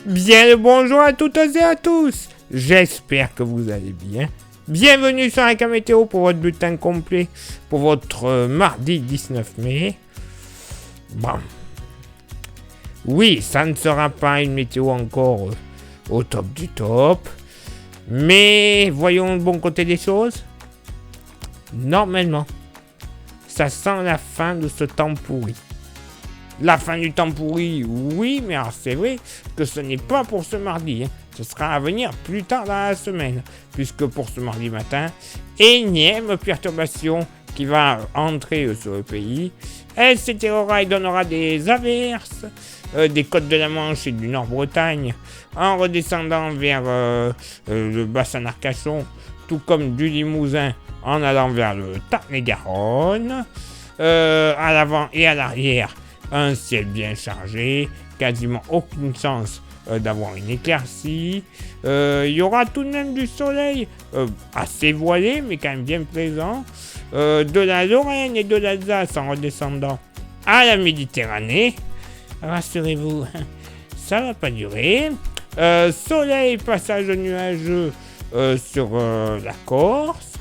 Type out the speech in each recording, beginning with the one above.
Bien le bonjour à toutes et à tous. J'espère que vous allez bien. Bienvenue sur Aka Météo pour votre bulletin complet pour votre mardi 19 mai. Bon. Oui, ça ne sera pas une météo encore au top du top. Mais voyons le bon côté des choses. Normalement, ça sent la fin de ce temps pourri. La fin du temps pourri, oui, mais alors c'est vrai que ce n'est pas pour ce mardi. Ce sera à venir plus tard dans la semaine. Puisque pour ce mardi matin, énième perturbation qui va entrer sur le pays. Elle s'étérera et donnera des averses des côtes de la Manche et du Nord-Bretagne en redescendant vers le bassin d'Arcachon, tout comme du Limousin en allant vers le Tarn-et-Garonne. À l'avant et à l'arrière, un ciel bien chargé, quasiment aucune chance d'avoir une éclaircie. Il y aura tout de même du soleil, assez voilé, mais quand même bien présent, de la Lorraine et de l'Alsace en redescendant à la Méditerranée. Rassurez-vous, ça va pas durer. Soleil, passage nuageux sur la Corse.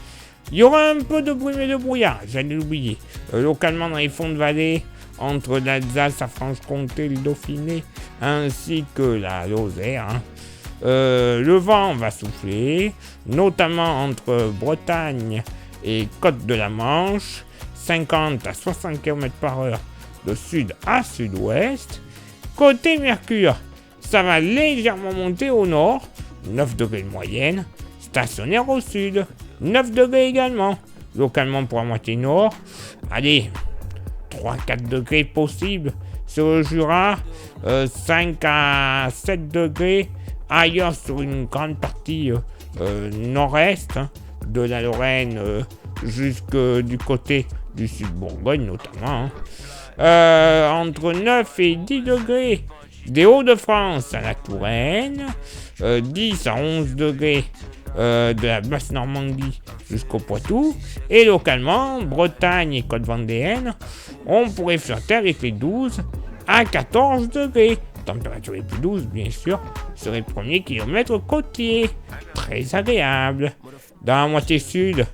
Il y aura un peu de brume et de brouillard, j'allais l'oublier. Localement dans les fonds de vallée, entre l'Alsace, la Franche-Comté, le Dauphiné, ainsi que la Lozère. Le vent va souffler, notamment entre Bretagne et Côte de la Manche, 50 à 60 km/h de sud à sud-ouest. Côté Mercure, ça va légèrement monter au nord, 9 degrés de moyenne, stationnaire au sud, 9 degrés également, localement pour la moitié nord. Allez, 3-4 degrés possibles sur le Jura, 5 à 7 degrés ailleurs sur une grande partie nord-est de la Lorraine jusque du côté du sud-Bourgogne notamment. Entre 9 et 10 degrés des Hauts-de-France à la Touraine, 10 à 11 degrés de la basse Normandie jusqu'au Poitou, et localement, Bretagne et Côte vendéenne, on pourrait flirter avec les 12 à 14 degrés. Température les plus douces, bien sûr, sur les premiers kilomètres côtiers. Très agréable. Dans la moitié sud,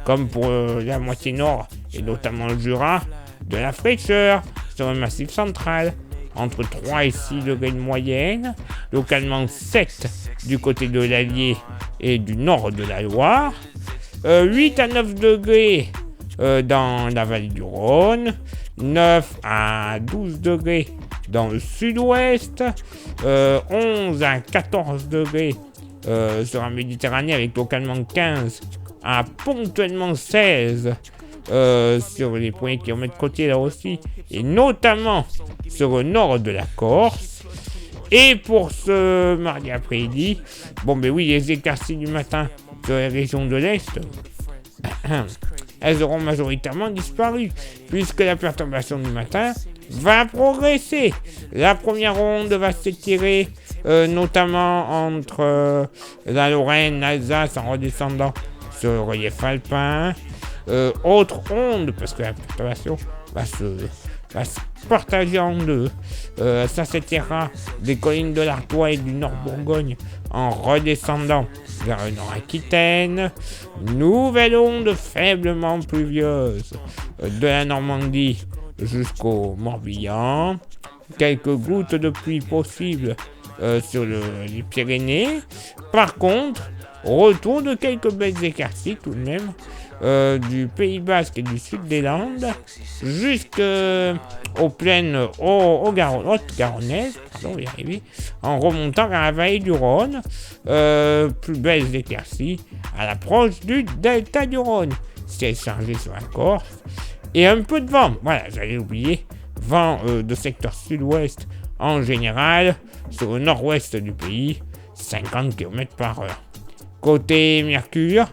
comme pour la moitié nord, et notamment le Jura, de la fraîcheur sur le massif central. Entre 3 et 6 degrés de moyenne, localement 7 du côté de l'Allier et du nord de la Loire, 8 à 9 degrés dans la vallée du Rhône, 9 à 12 degrés dans le sud-ouest, 11 à 14 degrés sur la Méditerranée avec localement 15 à ponctuellement 16 sur les premiers kilomètres côtiers là aussi, et notamment sur le nord de la Corse. Et pour ce mardi après-midi, les éclaircies du matin sur les régions de l'Est, elles auront majoritairement disparu, puisque la perturbation du matin va progresser. La première ronde va s'étirer, notamment entre la Lorraine, l'Alsace, en redescendant sur le relief alpin. Autre onde, parce que la perturbation va se partager en deux. Ça s'étirera des collines de l'Artois et du Nord-Bourgogne en redescendant vers le Nord-Aquitaine. Nouvelle onde faiblement pluvieuse de la Normandie jusqu'au Morbihan. Quelques gouttes de pluie possibles sur les Pyrénées. Par contre, retour de quelques belles éclaircies tout de même du Pays Basque et du sud des Landes jusqu'aux plaines haute-garonnaises, en remontant vers la vallée du Rhône. Plus belles éclaircies à l'approche du delta du Rhône, ciel chargé sur la Corse, et un peu de vent, voilà, j'allais oublier, vent de secteur sud-ouest en général, sur le nord-ouest du pays, 50 km/h. Côté Mercure,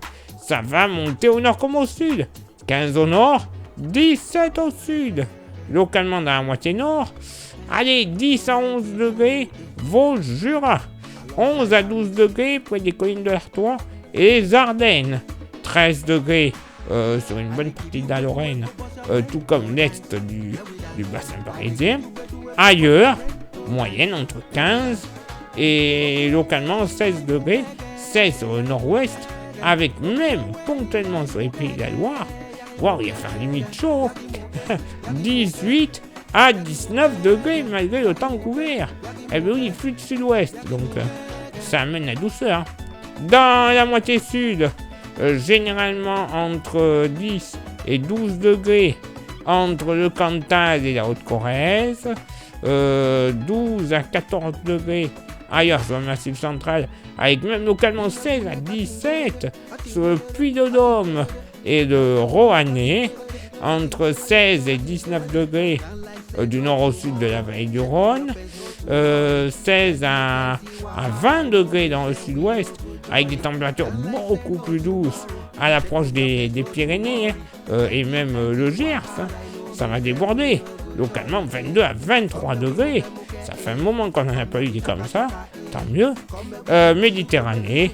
ça va monter au nord comme au sud. 15 au nord, 17 au sud. Localement dans la moitié nord, allez, 10 à 11 degrés, Vosges-Jura. 11 à 12 degrés près des collines de l'Artois et les Ardennes. 13 degrés sur une bonne partie de la Lorraine, tout comme l'est du bassin parisien. Ailleurs, moyenne entre 15 et localement 16 degrés, 16 au nord-ouest, avec même ponctuellement sur les Pays de la Loire, waouh, il va faire limite chaud, 18 à 19 degrés malgré le temps couvert. Eh bien oui, il flûte sud-ouest, donc ça amène la douceur. Dans la moitié sud, généralement entre 10 et 12 degrés entre le Cantal et la Haute-Corrèze, 12 à 14 degrés ailleurs sur le Massif central, avec même localement 16 à 17 sur le Puy-de-Dôme et le Roannais, entre 16 et 19 degrés du nord au sud de la vallée du Rhône, 16 à 20 degrés dans le sud-ouest, avec des températures beaucoup plus douces à l'approche des Pyrénées, et même le Gers, ça va déborder. Localement, 22 à 23 degrés. Ça fait un moment qu'on n'en a pas eu des comme ça, tant mieux. Méditerranée,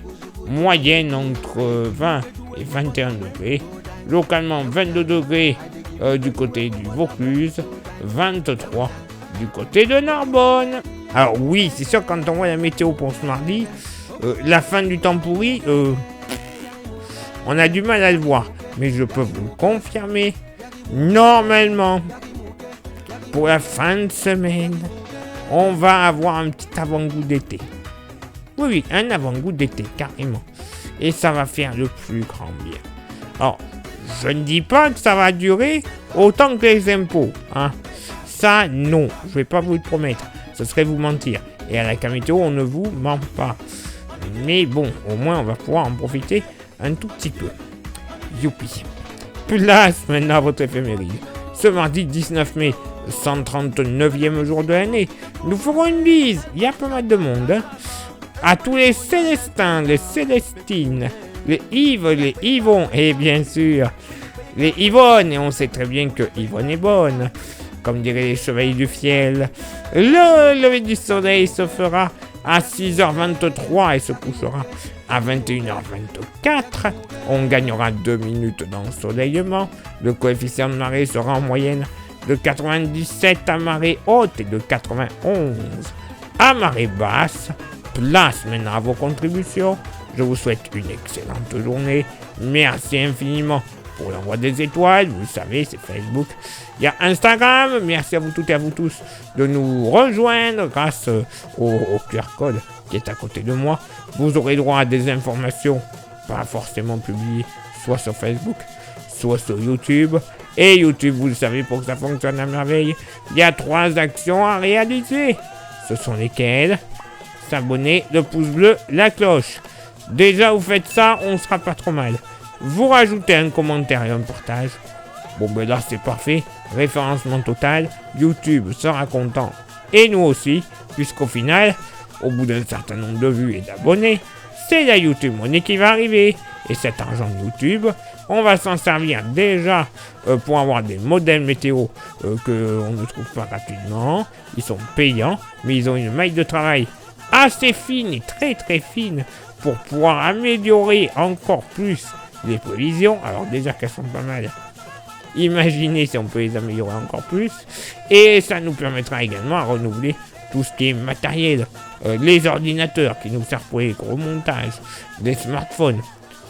moyenne entre 20 et 21 degrés. Localement, 22 degrés du côté du Vaucluse, 23 du côté de Narbonne. Alors oui, c'est sûr, quand on voit la météo pour ce mardi, la fin du temps pourri, on a du mal à le voir. Mais je peux vous le confirmer, normalement, pour la fin de semaine, on va avoir un petit avant-goût d'été. Oui, un avant-goût d'été, carrément. Et ça va faire le plus grand bien. Alors, je ne dis pas que ça va durer autant que les impôts, hein. Ça, non, je vais pas vous le promettre. Ce serait vous mentir. Et à la Camétéo, on ne vous ment pas. Mais bon, au moins, on va pouvoir en profiter un tout petit peu. Youpi. Place maintenant à votre éphéméride. Ce mardi 19 mai, 139e jour de l'année, nous ferons une bise, il y a pas mal de monde, hein, à tous les Célestins, les Célestines, les Yves, les Yvons, et bien sûr, les Yvonnes, et on sait très bien que Yvonne est bonne, comme diraient les chevaliers du fiel. Le lever du soleil se fera à 6h23 et se couchera à 21h24. On gagnera 2 minutes d'ensoleillement. Le coefficient de marée sera en moyenne de 97 à marée haute et de 91 à marée basse. Place maintenant à vos contributions. Je vous souhaite une excellente journée. Merci infiniment pour l'envoi des étoiles. Vous savez, c'est Facebook. Il y a Instagram. Merci à vous toutes et à vous tous de nous rejoindre grâce au QR code qui est à côté de moi. Vous aurez droit à des informations pas forcément publiées, soit sur Facebook, soit sur YouTube. Et YouTube, vous le savez, pour que ça fonctionne à merveille, il y a 3 actions à réaliser. Ce sont lesquelles? S'abonner, le pouce bleu, la cloche. Déjà, vous faites ça, on sera pas trop mal. Vous rajoutez un commentaire et un partage. Bon, ben là, c'est parfait. Référencement total. YouTube sera content. Et nous aussi, puisqu'au final, au bout d'un certain nombre de vues et d'abonnés, c'est la YouTube Money qui va arriver. Et cet argent de YouTube, on va s'en servir déjà pour avoir des modèles météo qu'on ne trouve pas gratuitement. Ils sont payants, mais ils ont une maille de travail assez fine et très très fine pour pouvoir améliorer encore plus les prévisions. Alors déjà qu'elles sont pas mal. Imaginez si on peut les améliorer encore plus. Et ça nous permettra également à renouveler tout ce qui est matériel. Les ordinateurs qui nous servent pour les gros montages. Les smartphones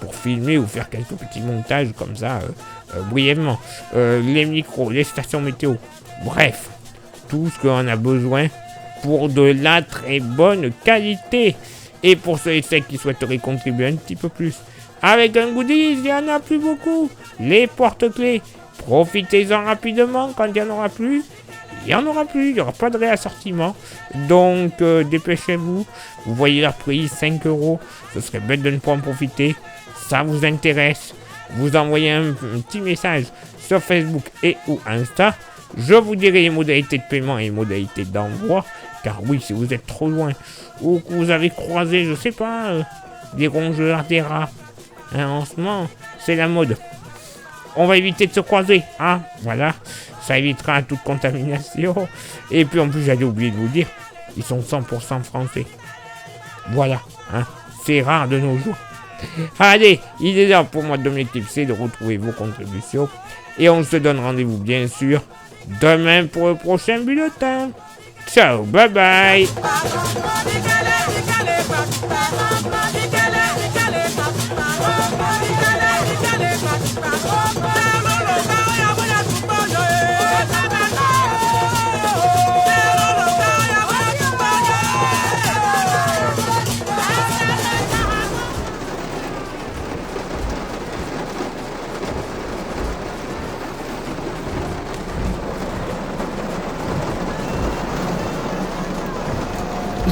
pour filmer ou faire quelques petits montages comme ça brièvement. Les micros, les stations météo. Bref, tout ce qu'on a besoin pour de la très bonne qualité. Et pour ceux et celles qui souhaiteraient contribuer un petit peu plus, avec un goodies, il n'y en a plus beaucoup. Les porte-clés, profitez-en rapidement. Quand il n'y en aura plus, il n'y en aura plus. Il n'y aura pas de réassortiment. Donc, dépêchez-vous. Vous voyez leur prix, 5 €. Ce serait bête de ne pas en profiter. Ça vous intéresse. Vous envoyez un petit message sur Facebook et ou Insta. Je vous dirai les modalités de paiement et les modalités d'envoi. Car oui, si vous êtes trop loin ou que vous avez croisé, je sais pas, des rongeurs, des rats, hein, en ce moment, c'est la mode. On va éviter de se croiser, hein, voilà. Ça évitera toute contamination. Et puis en plus, j'allais oublier de vous dire, ils sont 100% français. Voilà, hein, c'est rare de nos jours. Allez, il est là pour moi de l'objectif, c'est de retrouver vos contributions. Et on se donne rendez-vous, bien sûr, demain pour le prochain bulletin. Ciao, bye bye.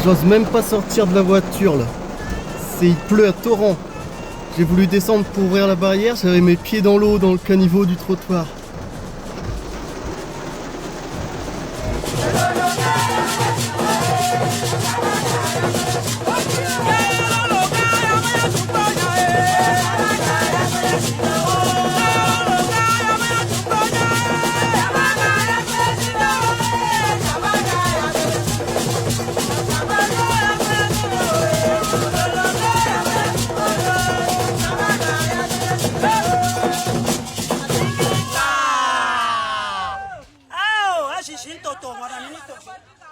J'ose même pas sortir de la voiture là. Il pleut à torrent. J'ai voulu descendre pour ouvrir la barrière, j'avais mes pieds dans l'eau dans le caniveau du trottoir. Shinto to, guaraninito.